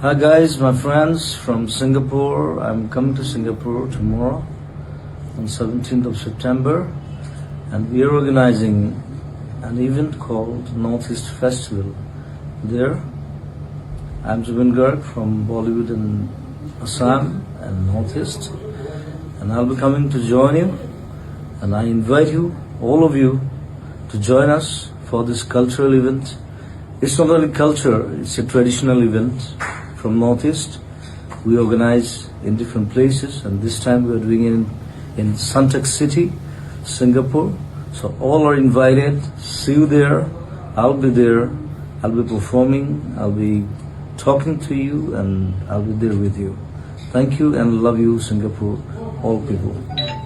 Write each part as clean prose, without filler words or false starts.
Hi guys, my friends from Singapore. I'm coming to Singapore tomorrow on 17th of September, and we are organizing an event called Northeast Festival. There, I'm Zubin Garg from Bollywood in Assam and Northeast, and I'll be coming to join you, and I invite you, all of you, to join us for this cultural event. It's not only culture, it's a traditional event from Northeast. We organize in different places, and this time we are doing it in Suntec City, Singapore. So all are invited. See you there. I'll be there. I'll be performing. I'll be talking to you, and I'll be there with you. Thank you and love you, Singapore, all people.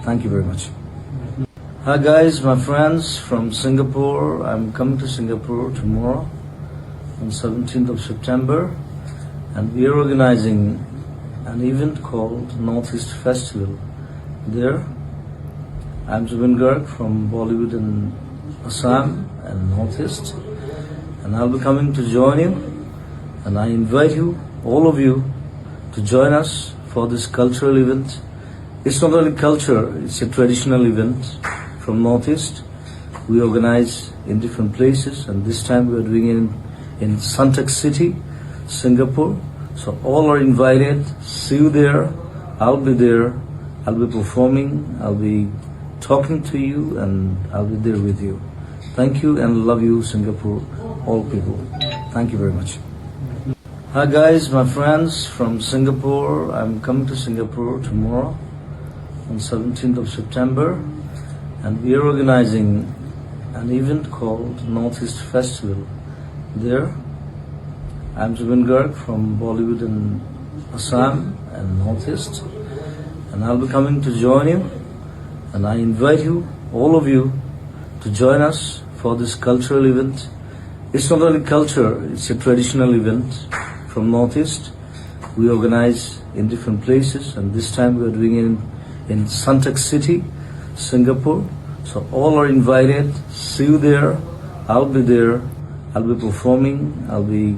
Thank you very much. Hi guys, my friends from Singapore. I'm coming to Singapore tomorrow on 17th of September, and we are organizing an event called Northeast Festival. There, I'm Zubin Garg from Bollywood in Assam and Northeast, and I'll be coming to join you, and I invite you, all of you, to join us for this cultural event. It's not only culture, it's a traditional event from Northeast. We organize in different places, and this time we are doing it in Suntec City, Singapore. So all are invited. See you there. I'll be there. I'll be performing. I'll be talking to you, and I'll be there with you. Thank you and love you, Singapore, all people. Thank you very much. Hi guys, my friends from Singapore. I'm coming to Singapore tomorrow on 17th of September, and we are organizing an event called Northeast Festival. There, I'm Zubin Garg from Bollywood in Assam and Northeast, and I'll be coming to join you, and I invite you, all of you, to join us for this cultural event. It's not only culture, it's a traditional event from Northeast. We organize in different places, and this time we are doing it in Suntec City, Singapore. So all are invited. See you there. I'll be there. I'll be performing. I'll be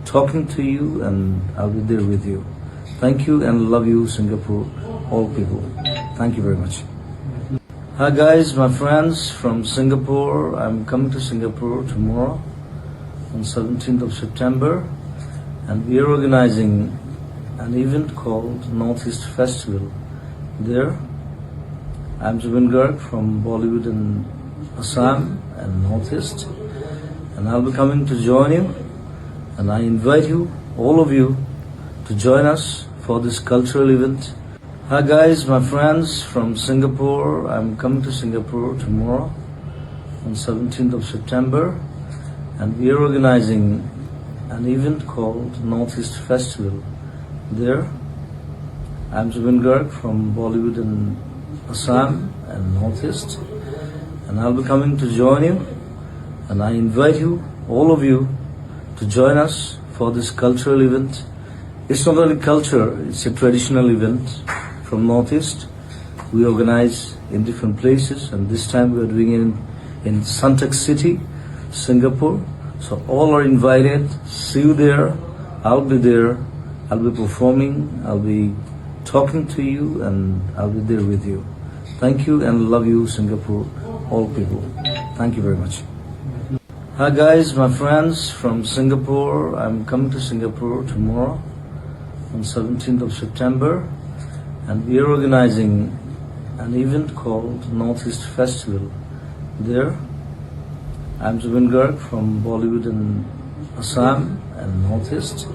talking to you, and I'll be there with you. Thank you and love you, Singapore, all people. Thank you very much. Hi guys, my friends from Singapore. I'm coming to Singapore tomorrow on 17th of September, and we are organizing an event called Northeast Festival. There, I'm Zubin Garg from Bollywood in Assam and Northeast, and I'll be coming to join you, and I invite you, all of you, to join us for this cultural event. Hi guys, my friends from Singapore. I'm coming to Singapore tomorrow on 17th of September, and we are organizing an event called Northeast Festival. There, I'm Zubin Garg from Bollywood in Assam and Northeast, and I'll be coming to join you, and I invite you, all of you, to join us for this cultural event. It's not only culture, it's a traditional event from Northeast. We organize in different places, and this time we are doing it in Suntec City, Singapore. So all are invited. See you there. I'll be there. I'll be performing. I'll be talking to you, and I'll be there with you. Thank you and love you, Singapore, all people. Thank you very much. Hi guys, my friends from Singapore. I'm coming to Singapore tomorrow on 17th of September, and we are organizing an event called Northeast Festival. There, I'm Zubin Garg from Bollywood in Assam and Northeast,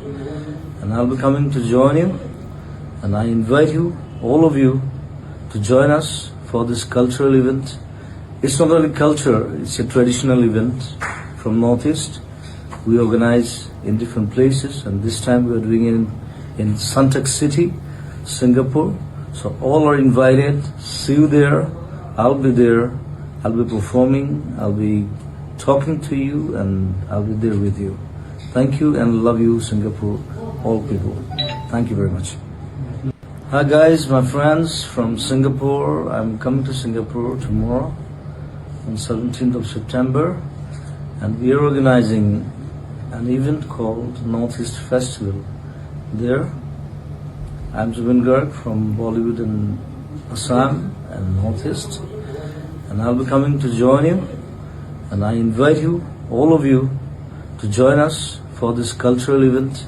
and I'll be coming to join you, and I invite you, all of you, to join us for this cultural event. It's not only culture, it's a traditional event from Northeast. We organize in different places, and this time we are doing it in Suntec City, Singapore. So all are invited. See you there. I'll be there. I'll be performing. I'll be talking to you, and I'll be there with you. Thank you and love you, Singapore, all people. Thank you very much. Hi guys, my friends from Singapore. I'm coming to Singapore tomorrow on 17th of September, and we are organizing an event called Northeast Festival. there. I'm Zubin Garg from Bollywood in Assam and Northeast, and I'll be coming to join you. And I invite you, all of you, to join us for this cultural event.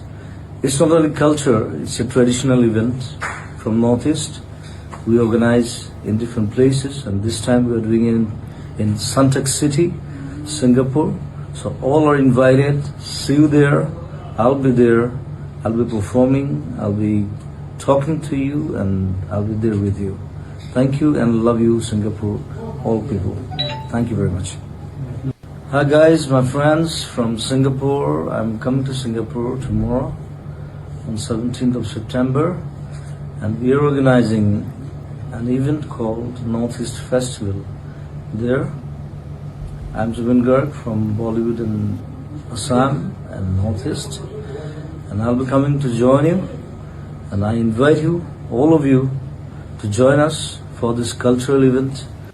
It's not only culture; it's a traditional event from Northeast. We organize in different places, and this time we are doing it in Suntec City, Singapore. So all are invited. See you there. I'll be there. I'll be performing. I'll be talking to you, and I'll be there with you. Thank you and love you, Singapore, all people. Thank you very much. Hi guys, my friends from Singapore. I'm coming to Singapore tomorrow on 17th of September, and we are organizing an event called Northeast Festival there. I'm Zubin Garg from Bollywood in Assam and Northeast, and I'll be coming to join you. And I invite you, all of you, to join us for this cultural event.